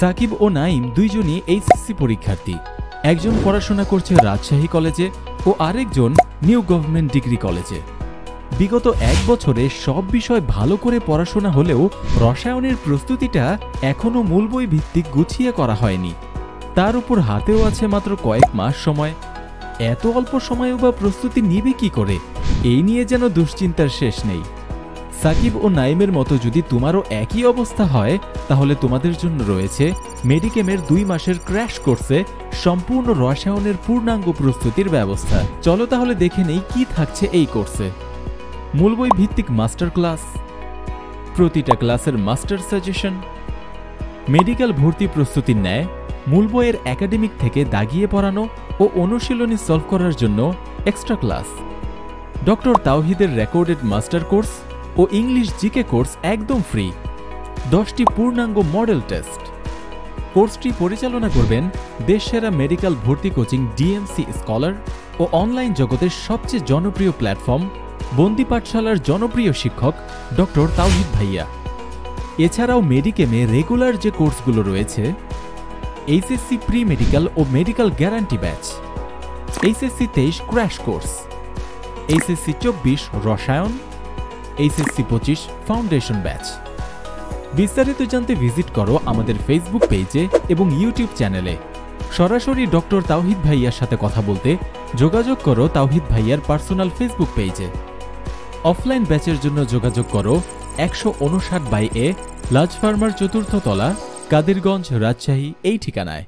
সাকিব ও নাইম দুইজনই এইচএসসি পরীক্ষার্থী। একজন পড়াশোনা করছে রাজশাহী কলেজে ও আরেকজন নিউ গভর্নমেন্ট ডিগ্রি কলেজে। বিগত এক বছরে সব বিষয় ভালো করে পড়াশোনা হলেও রসায়নের প্রস্তুতিটা এখনও মূল বই ভিত্তিক গুছিয়ে করা হয়নি। তার উপর হাতেও আছে মাত্র কয়েক মাস সময়। এত অল্প সময়েও বা প্রস্তুতি নিবে কি করে, এই নিয়ে যেন দুশ্চিন্তার শেষ নেই। সাকিব ও নাইমের মতো যদি তোমারও একই অবস্থা হয় তাহলে তোমাদের জন্য রয়েছে মেডিকেমের 2 মাসের ক্র্যাশ কোর্সে সম্পূর্ণ রসায়নের পূর্ণাঙ্গ প্রস্তুতির ব্যবস্থা। চলো তাহলে দেখে নেই কি থাকছে এই কোর্সে। মূল বই ভিত্তিক মাস্টার ক্লাস, প্রতিটা ক্লাসের মাস্টার সাজেশন, মেডিকেল ভর্তি প্রস্তুতির ন্যায় মূল বইয়ের একাডেমিক থেকে দাগিয়ে পড়ানো ও অনুশীলনী সলভ করার জন্য এক্সট্রা ক্লাস, ডক্টর তাওহিদের রেকর্ডেড মাস্টার কোর্স ও ইংলিশ জিকে কোর্স একদম ফ্রি, 10টি পূর্ণাঙ্গ মডেল টেস্ট। কোর্সটি পরিচালনা করবেন দেশসেরা মেডিকেল ভর্তি কোচিং ডিএমসি স্কলার ও অনলাইন জগতের সবচেয়ে জনপ্রিয় প্ল্যাটফর্ম বন্দি পাঠশালার জনপ্রিয় শিক্ষক ডক্টর তাওহিদ ভাইয়া। এছাড়াও মেডিকেমে রেগুলার যে কোর্সগুলো রয়েছে, এইচএসসি প্রি মেডিকেল ও medical guarantee batch, HSC 23 crash course, HSC 24 রসায়ন, এইচএসসি 25 ফাউন্ডেশন ব্যাচ। বিস্তারিত জানতে ভিজিট করো আমাদের ফেসবুক পেজে এবং ইউটিউব চ্যানেলে। সরাসরি ডক্টর তাওহিদ ভাইয়ার সাথে কথা বলতে যোগাযোগ করো তাওহিদ ভাইয়ার পার্সোনাল ফেসবুক পেজে। অফলাইন ব্যাচের জন্য যোগাযোগ করো 159/A লাজ ফার্মার 4র্থ তলা, কাদিরগঞ্জ, রাজশাহী এই ঠিকানায়।